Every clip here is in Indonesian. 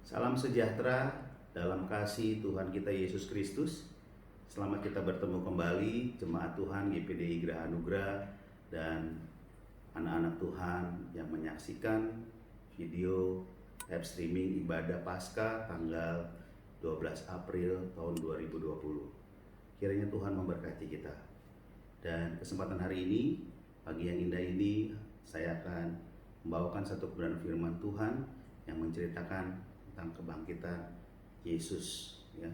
Salam sejahtera dalam kasih Tuhan kita Yesus Kristus. Selamat kita bertemu kembali jemaat Tuhan GPDI Geraha Anugerah dan anak-anak Tuhan yang menyaksikan video live streaming ibadah Paskah tanggal 12 April tahun 2020. Kiranya Tuhan memberkati kita. Dan kesempatan hari ini, pagi yang indah ini, saya akan membawakan satu kebenaran firman Tuhan yang menceritakan tentang kebangkitan Yesus, ya.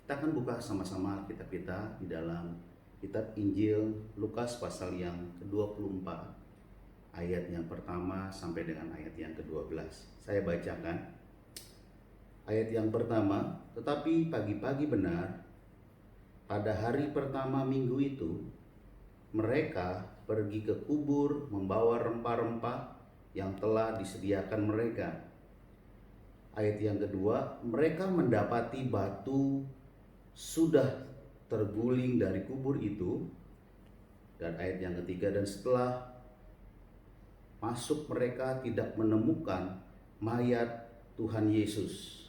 Kita akan buka sama-sama Alkitab kita di dalam kitab Injil Lukas pasal yang ke-24 ayat yang pertama sampai dengan ayat yang ke-12. Saya bacakan ayat yang pertama. Tetapi pagi-pagi benar pada hari pertama minggu itu, mereka pergi ke kubur membawa rempah-rempah yang telah disediakan mereka. Ayat yang kedua, mereka mendapati batu sudah terguling dari kubur itu. Dan ayat yang ketiga, dan setelah masuk mereka tidak menemukan mayat Tuhan Yesus.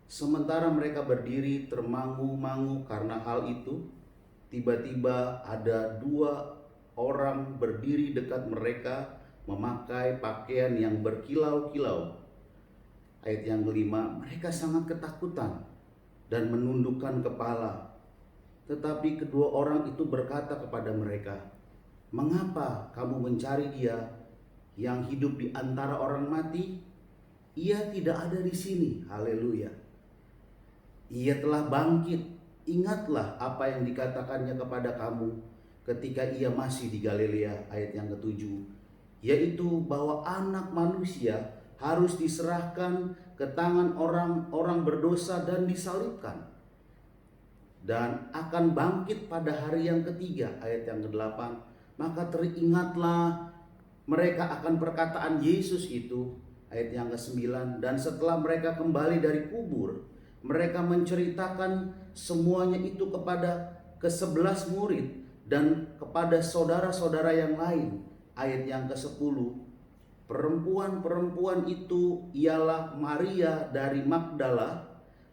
Sementara mereka berdiri termangu-mangu karena hal itu, tiba-tiba ada dua orang berdiri dekat mereka memakai pakaian yang berkilau-kilau. Ayat yang kelima, mereka sangat ketakutan dan menundukkan kepala. Tetapi kedua orang itu berkata kepada mereka, "Mengapa kamu mencari Dia yang hidup di antara orang mati? Ia tidak ada di sini." Haleluya. Ia telah bangkit. Ingatlah apa yang dikatakannya kepada kamu ketika ia masih di Galilea. Ayat yang ketujuh, yaitu bahwa Anak Manusia harus diserahkan ke tangan orang-orang berdosa dan disalibkan, dan akan bangkit pada hari yang ketiga. Ayat yang ke-8, maka teringatlah mereka akan perkataan Yesus itu. Ayat yang ke-9, dan setelah mereka kembali dari kubur, mereka menceritakan semuanya itu kepada ke-11 murid dan kepada saudara-saudara yang lain. Ayat yang ke-10, perempuan-perempuan itu ialah Maria dari Magdala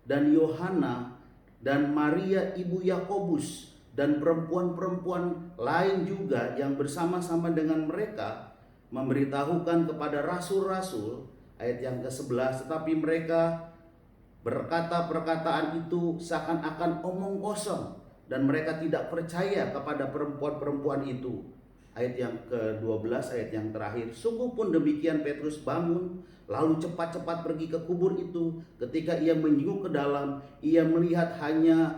dan Yohana dan Maria ibu Yakobus dan perempuan-perempuan lain juga yang bersama-sama dengan mereka memberitahukan kepada rasul-rasul. Ayat yang ke-11, tetapi mereka berkata perkataan itu seakan-akan omong kosong dan mereka tidak percaya kepada perempuan-perempuan itu. Ayat yang ke-12, ayat yang terakhir, sungguh pun demikian Petrus bangun lalu cepat-cepat pergi ke kubur itu. Ketika ia menyenguk ke dalam, ia melihat hanya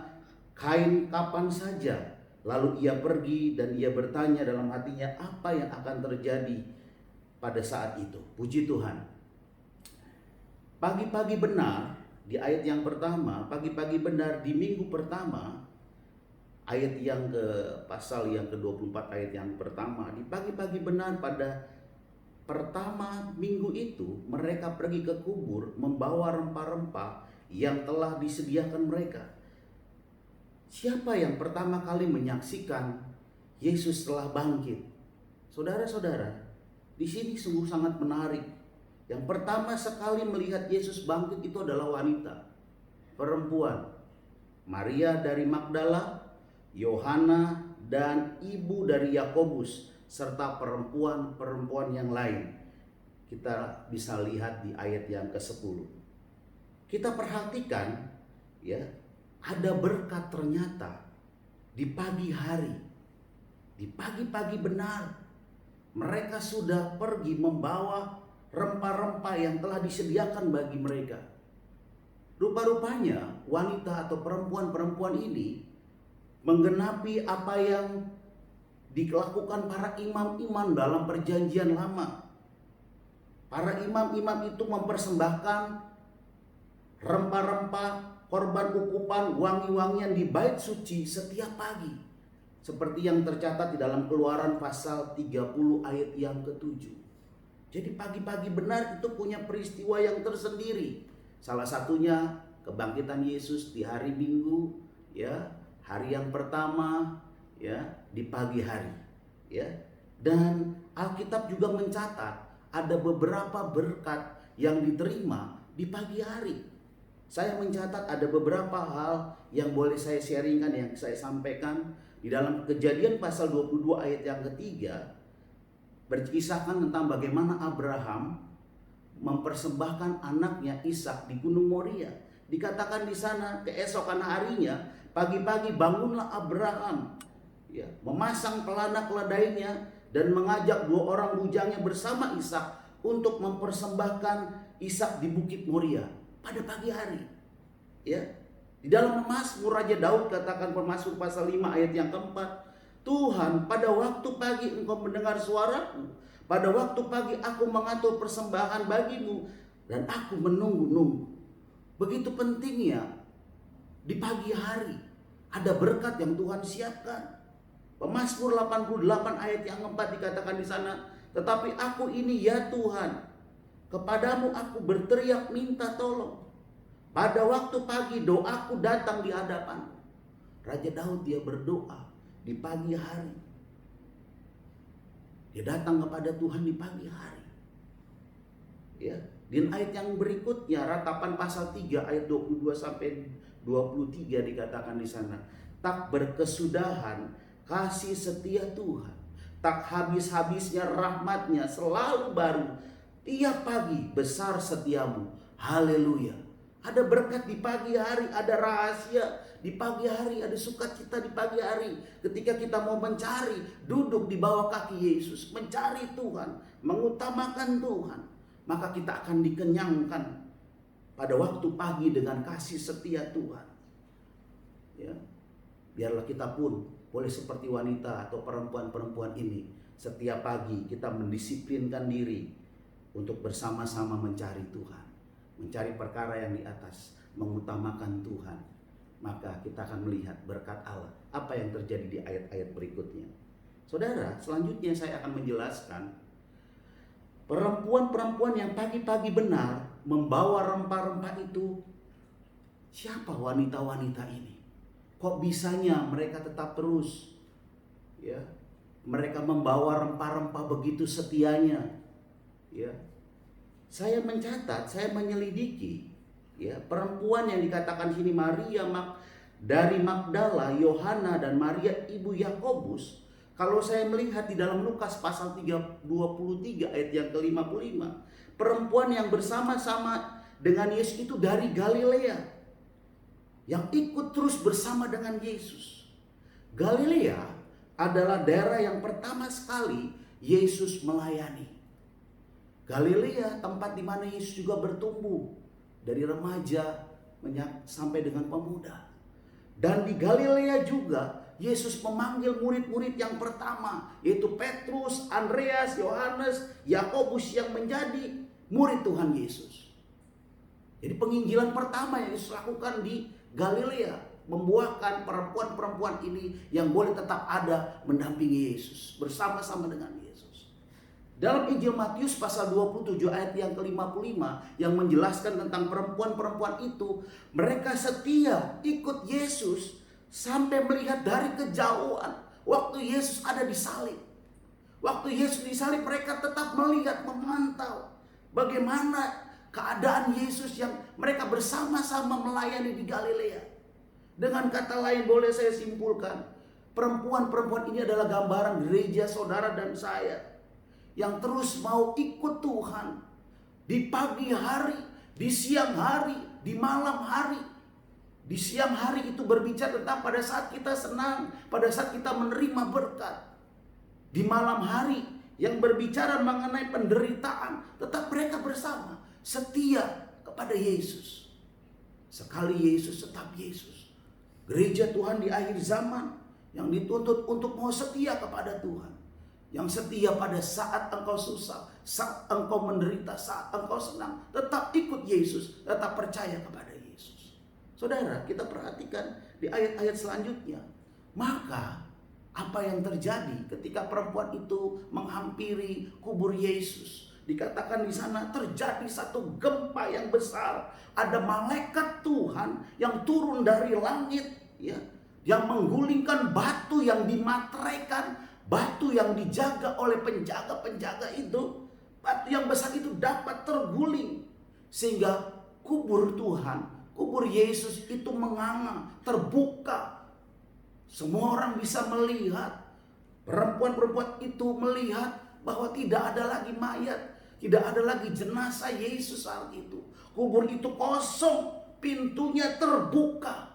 kain kapan saja. Lalu ia pergi dan ia bertanya dalam hatinya apa yang akan terjadi pada saat itu. Puji Tuhan. Pagi-pagi benar, di ayat yang pertama, pagi-pagi benar di minggu pertama, ayat yang ke pasal yang ke-24 ayat yang pertama, di pagi-pagi benar pada pertama minggu itu, mereka pergi ke kubur membawa rempah-rempah yang telah disediakan mereka. Siapa yang pertama kali menyaksikan Yesus telah bangkit? Saudara-saudara, di sini sungguh sangat menarik. Yang pertama sekali melihat Yesus bangkit itu adalah wanita, perempuan, Maria dari Magdala, Yohana dan ibu dari Yakobus, serta perempuan-perempuan yang lain. Kita bisa lihat di ayat yang ke-10. Kita perhatikan, ya, ada berkat ternyata di pagi hari. Di pagi-pagi benar mereka sudah pergi membawa rempah-rempah yang telah disediakan bagi mereka. Rupa-rupanya wanita atau perempuan-perempuan ini menggenapi apa yang dilakukan para imam-imam dalam perjanjian lama. Para imam-imam itu mempersembahkan rempah-rempah, korban ukupan, wangi-wangian di bait suci setiap pagi. Seperti yang tercatat di dalam Keluaran pasal 30 ayat yang ke-7. Jadi pagi-pagi benar itu punya peristiwa yang tersendiri. Salah satunya kebangkitan Yesus di hari Minggu, ya. Hari yang pertama, ya, di pagi hari, ya. Dan Alkitab juga mencatat ada beberapa berkat yang diterima di pagi hari. Saya mencatat ada beberapa hal yang boleh saya sharingkan, yang saya sampaikan di dalam Kejadian pasal 22 ayat yang ketiga. Berkisahkan tentang bagaimana Abraham mempersembahkan anaknya Ishak di Gunung Moria. Dikatakan di sana keesokan harinya pagi-pagi bangunlah Abraham, ya, memasang pelana keledainya dan mengajak 2 orang bujangnya bersama Ishak untuk mempersembahkan Ishak di Bukit Moria pada pagi hari. Ya, di dalam Mazmur Raja Daud katakan, Mazmur pasal 5 ayat yang keempat, Tuhan, pada waktu pagi Engkau mendengar suaraku, pada waktu pagi aku mengatur persembahan bagimu, dan aku menunggu-nunggu. Begitu pentingnya di pagi hari ada berkat yang Tuhan siapkan. Pemazmur 88 ayat yang keempat dikatakan di sana, tetapi aku ini ya Tuhan, kepadamu aku berteriak minta tolong. Pada waktu pagi doaku datang di hadapanmu. Raja Daud dia berdoa di pagi hari. Dia datang kepada Tuhan di pagi hari. Ya, di ayat yang berikutnya, Ratapan pasal 3 ayat 22 sampai 23 dikatakan di sana, tak berkesudahan kasih setia Tuhan, tak habis-habisnya rahmatnya selalu baru, tiap pagi besar setiamu. Haleluya. Ada berkat di pagi hari, ada rahasia di pagi hari, ada sukacita di pagi hari. Ketika kita mau mencari, duduk di bawah kaki Yesus, mencari Tuhan, mengutamakan Tuhan, maka kita akan dikenyangkan pada waktu pagi dengan kasih setia Tuhan. Ya, biarlah kita pun boleh seperti wanita atau perempuan-perempuan ini, setiap pagi kita mendisiplinkan diri untuk bersama-sama mencari Tuhan, mencari perkara yang di atas, mengutamakan Tuhan. Maka kita akan melihat berkat Allah. Apa yang terjadi di ayat-ayat berikutnya. Saudara, selanjutnya saya akan menjelaskan perempuan-perempuan yang pagi-pagi benar membawa rempah-rempah itu. Siapa wanita-wanita ini? Kok bisanya mereka tetap terus, ya, mereka membawa rempah-rempah begitu setianya, ya. Saya mencatat, saya menyelidiki, ya, perempuan yang dikatakan sini Maria dari Magdala, Yohana dan Maria ibu Yakobus. Kalau saya melihat di dalam Lukas pasal 23 ayat yang ke-55, perempuan yang bersama-sama dengan Yesus itu dari Galilea, yang ikut terus bersama dengan Yesus. Galilea adalah daerah yang pertama sekali Yesus melayani. Galilea tempat di mana Yesus juga bertumbuh dari remaja sampai dengan pemuda. Dan di Galilea juga Yesus memanggil murid-murid yang pertama, yaitu Petrus, Andreas, Yohanes, Yakobus yang menjadi murid Tuhan Yesus. Jadi penginjilan pertama yang Yesus lakukan di Galilea, membuahkan perempuan-perempuan ini yang boleh tetap ada mendampingi Yesus, bersama-sama dengan Yesus. Dalam Injil Matius pasal 27 ayat yang ke-55 yang menjelaskan tentang perempuan-perempuan itu, mereka setia ikut Yesus sampai melihat dari kejauhan waktu Yesus ada di salib. Waktu Yesus disalib, mereka tetap melihat, memantau bagaimana keadaan Yesus yang mereka bersama-sama melayani di Galilea. Dengan kata lain boleh saya simpulkan, perempuan-perempuan ini adalah gambaran gereja saudara dan saya yang terus mau ikut Tuhan di pagi hari, di siang hari, di malam hari. Di siang hari itu berbicara tentang pada saat kita senang, pada saat kita menerima berkat. Di malam hari yang berbicara mengenai penderitaan, tetap mereka bersama, setia kepada Yesus. Sekali Yesus tetap Yesus. Gereja Tuhan di akhir zaman yang dituntut untuk mau setia kepada Tuhan, yang setia pada saat engkau susah, saat engkau menderita, saat engkau senang, tetap ikut Yesus, tetap percaya kepada Yesus. Saudara, kita perhatikan di ayat-ayat selanjutnya. Maka apa yang terjadi ketika perempuan itu menghampiri kubur Yesus? Dikatakan di sana terjadi satu gempa yang besar. Ada malaikat Tuhan yang turun dari langit, ya, yang menggulingkan batu yang dimateraikan, batu yang dijaga oleh penjaga-penjaga itu. Batu yang besar itu dapat terguling Sehingga kubur Tuhan, kubur Yesus itu menganga, terbuka. Semua orang bisa melihat. Perempuan-perempuan itu melihat bahwa tidak ada lagi mayat, tidak ada lagi jenazah Yesus saat itu. Kubur itu kosong, pintunya terbuka.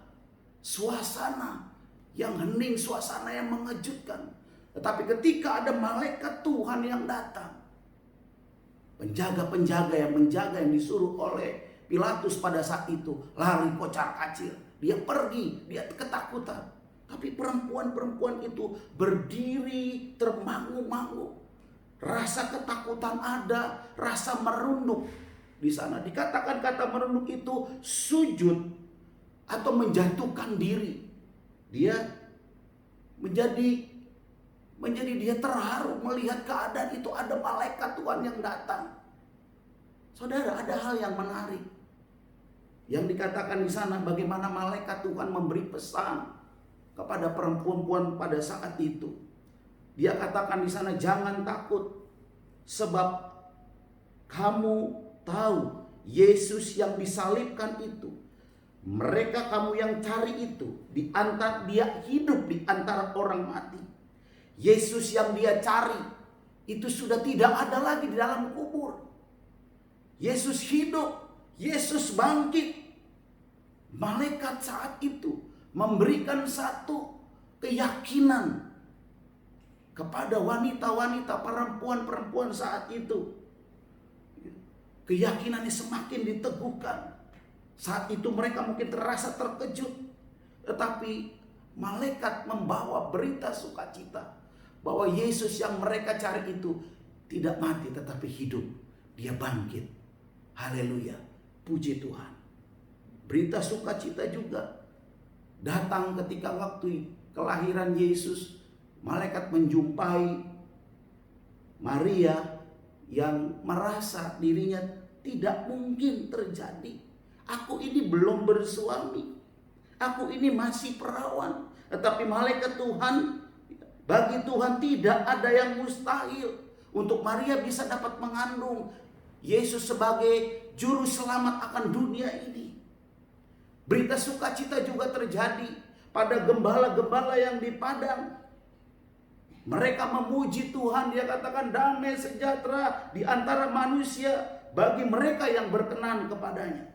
Suasana yang hening, suasana yang mengejutkan. Tetapi ketika ada malaikat Tuhan yang datang, penjaga-penjaga yang menjaga yang disuruh oleh Pilatus pada saat itu lari kocar-kacir. Dia pergi, dia ketakutan. Tapi perempuan-perempuan itu berdiri termangu-mangu. Rasa ketakutan ada, rasa merunduk. Di sana dikatakan kata merunduk itu sujud atau menjatuhkan diri. Dia menjadi dia terharu melihat keadaan itu, ada malaikat Tuhan yang datang. Saudara, ada hal yang menarik yang dikatakan di sana, bagaimana malaikat Tuhan memberi pesan kepada perempuan pada saat itu. Dia katakan di sana, jangan takut, sebab kamu tahu Yesus yang disalibkan itu, mereka kamu yang cari itu, dia hidup di antara orang mati. Yesus yang dia cari itu sudah tidak ada lagi di dalam kubur. Yesus hidup, Yesus bangkit. Malaikat saat itu memberikan satu keyakinan kepada wanita-wanita, perempuan-perempuan saat itu. Keyakinannya semakin diteguhkan. Saat itu mereka mungkin terasa terkejut, tetapi malaikat membawa berita sukacita bahwa Yesus yang mereka cari itu tidak mati tetapi hidup. Dia bangkit. Haleluya. Puji Tuhan. Berita sukacita juga datang ketika waktu kelahiran Yesus. Malaikat menjumpai Maria yang merasa dirinya tidak mungkin terjadi. Aku ini belum bersuami. Aku ini masih perawan. Tetapi malaikat Tuhan, bagi Tuhan tidak ada yang mustahil. Untuk Maria bisa dapat mengandung Yesus sebagai juru selamat akan dunia ini. Berita sukacita juga terjadi pada gembala-gembala yang di padang. Mereka memuji Tuhan, dia katakan damai sejahtera di antara manusia bagi mereka yang berkenan kepadanya.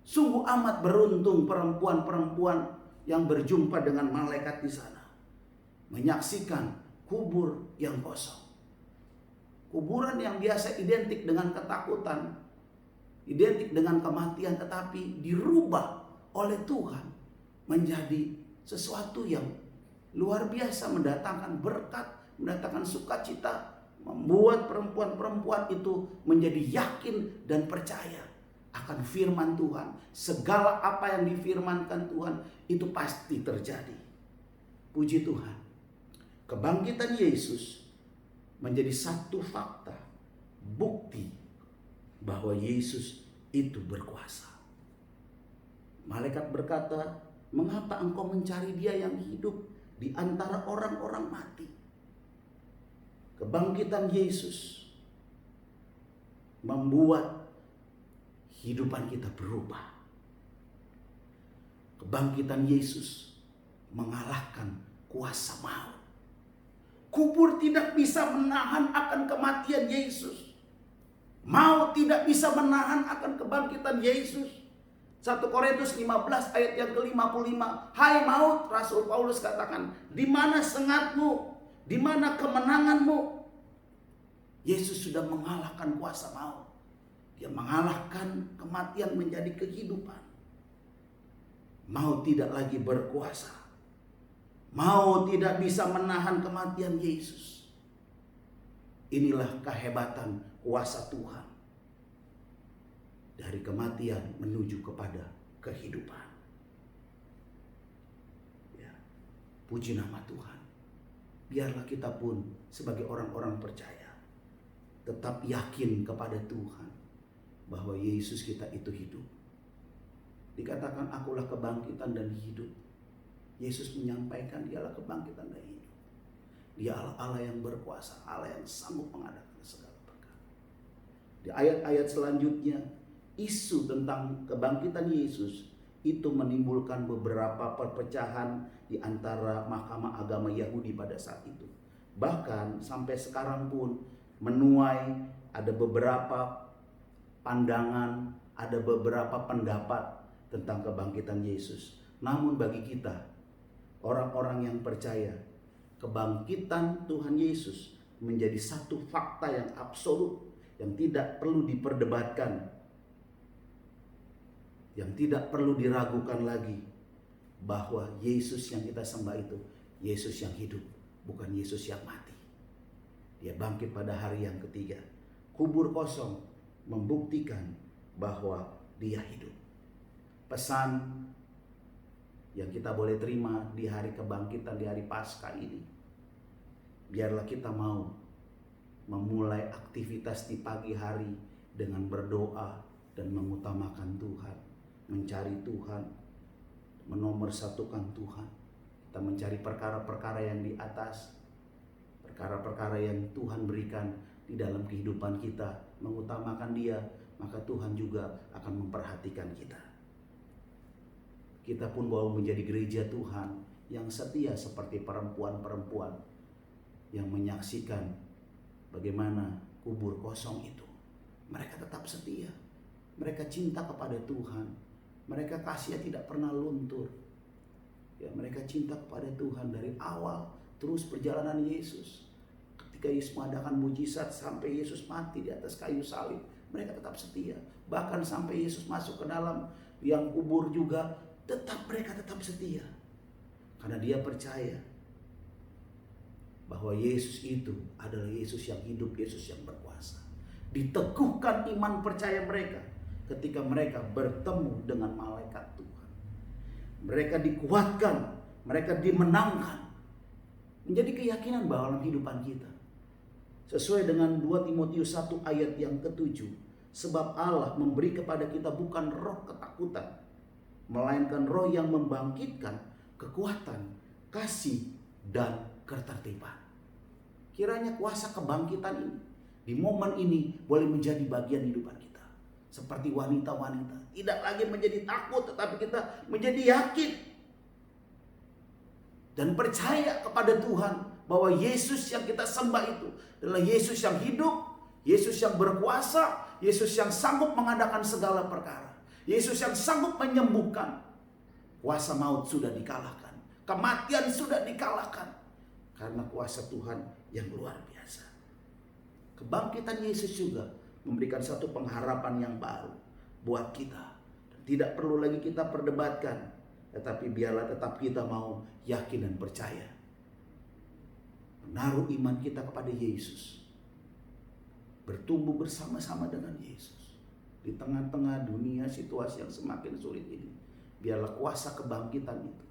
Sungguh amat beruntung perempuan-perempuan yang berjumpa dengan malaikat di sana. Menyaksikan kubur yang kosong. Kuburan yang biasa identik dengan ketakutan, identik dengan kematian, tetapi dirubah oleh Tuhan menjadi sesuatu yang luar biasa, mendatangkan berkat, mendatangkan sukacita, membuat perempuan-perempuan itu menjadi yakin dan percaya akan firman Tuhan. Segala apa yang difirmankan Tuhan itu pasti terjadi. Puji Tuhan. Kebangkitan Yesus menjadi satu fakta, bukti bahwa Yesus itu berkuasa. Malaikat berkata, mengapa engkau mencari dia yang hidup di antara orang-orang mati? Kebangkitan Yesus membuat kehidupan kita berubah. Kebangkitan Yesus mengalahkan kuasa maut. Kubur tidak bisa menahan akan kematian Yesus. Maut tidak bisa menahan akan kebangkitan Yesus. 1 Korintus 15 ayat yang ke-55. Hai maut, Rasul Paulus katakan, di mana sengatmu? Di mana kemenanganmu? Yesus sudah mengalahkan kuasa maut. Dia mengalahkan kematian menjadi kehidupan. Maut tidak lagi berkuasa. Maut tidak bisa menahan kematian Yesus. Inilah kehebatan kuasa Tuhan. Dari kematian menuju kepada kehidupan. Ya, puji nama Tuhan. Biarlah kita pun sebagai orang-orang percaya tetap yakin kepada Tuhan bahwa Yesus kita itu hidup. Dikatakan akulah kebangkitan dan hidup. Yesus menyampaikan dialah kebangkitan dan hidup. Dia Allah yang berkuasa, Allah yang sanggup mengadakan segala perkara. Di ayat-ayat selanjutnya isu tentang kebangkitan Yesus itu menimbulkan beberapa perpecahan di antara mahkamah agama Yahudi pada saat itu. Bahkan sampai sekarang pun menuai ada beberapa pandangan, ada beberapa pendapat tentang kebangkitan Yesus. Namun bagi kita, orang-orang yang percaya, kebangkitan Tuhan Yesus menjadi satu fakta yang absolut, yang tidak perlu diperdebatkan, yang tidak perlu diragukan lagi, bahwa Yesus yang kita sembah itu Yesus yang hidup, bukan Yesus yang mati. Dia bangkit pada hari yang ketiga. Kubur kosong membuktikan bahwa dia hidup. Pesan yang kita boleh terima di hari kebangkitan, di hari Paskah ini, biarlah kita mau memulai aktivitas di pagi hari dengan berdoa dan mengutamakan Tuhan, mencari Tuhan, menomorsatukan Tuhan. Kita mencari perkara-perkara yang di atas, perkara-perkara yang Tuhan berikan di dalam kehidupan kita, mengutamakan Dia, maka Tuhan juga akan memperhatikan kita. Kita pun mau menjadi gereja Tuhan yang setia seperti perempuan-perempuan yang menyaksikan bagaimana kubur kosong itu. Mereka tetap setia, mereka cinta kepada Tuhan, mereka kasihnya tidak pernah luntur. Ya, mereka cinta kepada Tuhan dari awal terus perjalanan Yesus. Ketika Yesus mengadakan mujizat sampai Yesus mati di atas kayu salib, mereka tetap setia. Bahkan sampai Yesus masuk ke dalam liang kubur juga, mereka tetap setia. Karena dia percaya bahwa Yesus itu adalah Yesus yang hidup, Yesus yang berkuasa. Diteguhkan iman percaya mereka ketika mereka bertemu dengan malaikat Tuhan. Mereka dikuatkan, mereka dimenangkan. Menjadi keyakinan bahwa dalam kehidupan kita, sesuai dengan 2 Timotius 1 ayat yang ke-7, sebab Allah memberi kepada kita bukan roh ketakutan, melainkan roh yang membangkitkan kekuatan, kasih, dan ketertiban. Kiranya kuasa kebangkitan ini di momen ini boleh menjadi bagian hidupan kita. Seperti wanita-wanita, tidak lagi menjadi takut, tetapi kita menjadi yakin dan percaya kepada Tuhan bahwa Yesus yang kita sembah itu adalah Yesus yang hidup, Yesus yang berkuasa, Yesus yang sanggup mengadakan segala perkara, Yesus yang sanggup menyembuhkan. Kuasa maut sudah dikalahkan, kematian sudah dikalahkan, karena kuasa Tuhan yang luar biasa. Kebangkitan Yesus juga memberikan satu pengharapan yang baru buat kita. Tidak perlu lagi kita perdebatkan, tetapi biarlah tetap kita mau yakin dan percaya, menaruh iman kita kepada Yesus, bertumbuh bersama-sama dengan Yesus di tengah-tengah dunia situasi yang semakin sulit ini. Biarlah kuasa kebangkitan itu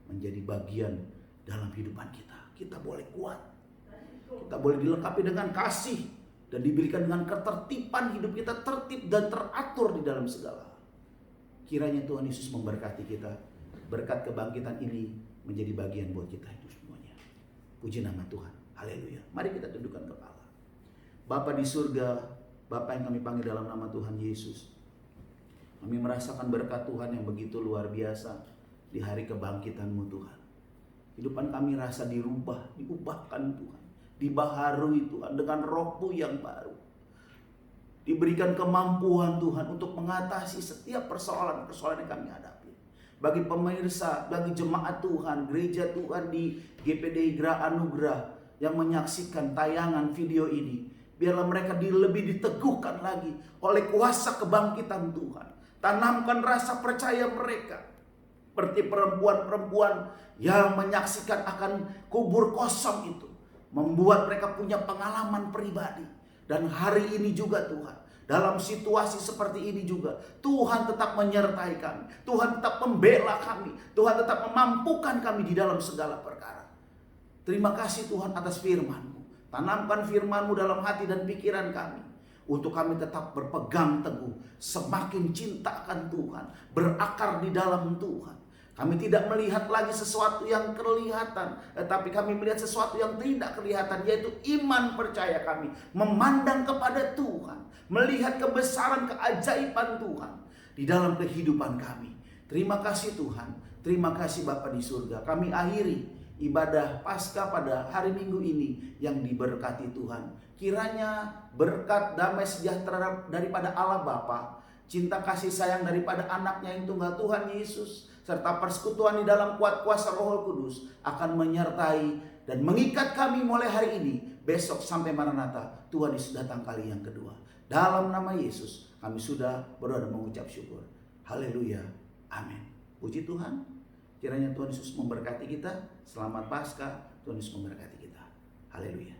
menjadi bagian dalam kehidupan kita. Kita boleh kuat, kita boleh dilengkapi dengan kasih, dan diberikan dengan ketertiban. Hidup kita tertib dan teratur di dalam segala hal. Kiranya Tuhan Yesus memberkati kita. Berkat kebangkitan ini menjadi bagian buat kita itu semuanya. Puji nama Tuhan. Haleluya. Mari kita tundukkan kepala. Bapa di surga, Bapa yang kami panggil dalam nama Tuhan Yesus, kami merasakan berkat Tuhan yang begitu luar biasa di hari kebangkitan-Mu Tuhan. Kehidupan kami rasa diubahkan Tuhan, dibaharui Tuhan dengan Roh-Mu yang baru. Diberikan kemampuan Tuhan untuk mengatasi setiap persoalan-persoalan yang kami hadapi. Bagi pemirsa, bagi jemaat Tuhan, gereja Tuhan di GPD Igra Anugerah yang menyaksikan tayangan video ini, biarlah mereka lebih diteguhkan lagi oleh kuasa kebangkitan Tuhan. Tanamkan rasa percaya mereka seperti perempuan-perempuan yang menyaksikan akan kubur kosong itu, membuat mereka punya pengalaman pribadi. Dan hari ini juga Tuhan, dalam situasi seperti ini juga, Tuhan tetap menyertai kami, Tuhan tetap membela kami, Tuhan tetap memampukan kami di dalam segala perkara. Terima kasih Tuhan atas firman-Mu. Tanamkan firman-Mu dalam hati dan pikiran kami, untuk kami tetap berpegang teguh, semakin cinta akan Tuhan, berakar di dalam Tuhan. Kami tidak melihat lagi sesuatu yang kelihatan, tetapi kami melihat sesuatu yang tidak kelihatan, yaitu iman percaya kami memandang kepada Tuhan, melihat kebesaran keajaiban Tuhan di dalam kehidupan kami. Terima kasih Tuhan, terima kasih Bapa di surga. Kami akhiri ibadah Paskah pada hari Minggu ini yang diberkati Tuhan. Kiranya berkat damai sejahtera daripada Allah Bapa, cinta kasih sayang daripada anaknya yang tunggal Tuhan Yesus, serta persekutuan di dalam kuat kuasa Roh Kudus akan menyertai dan mengikat kami mulai hari ini, besok sampai Maranatha, Tuhan Yesus datang kali yang kedua. Dalam nama Yesus kami sudah berdoa dan mengucap syukur. Haleluya, amin. Puji Tuhan. Kiranya Tuhan Yesus memberkati kita. Selamat Paskah, Tuhan Yesus memberkati kita. Haleluya.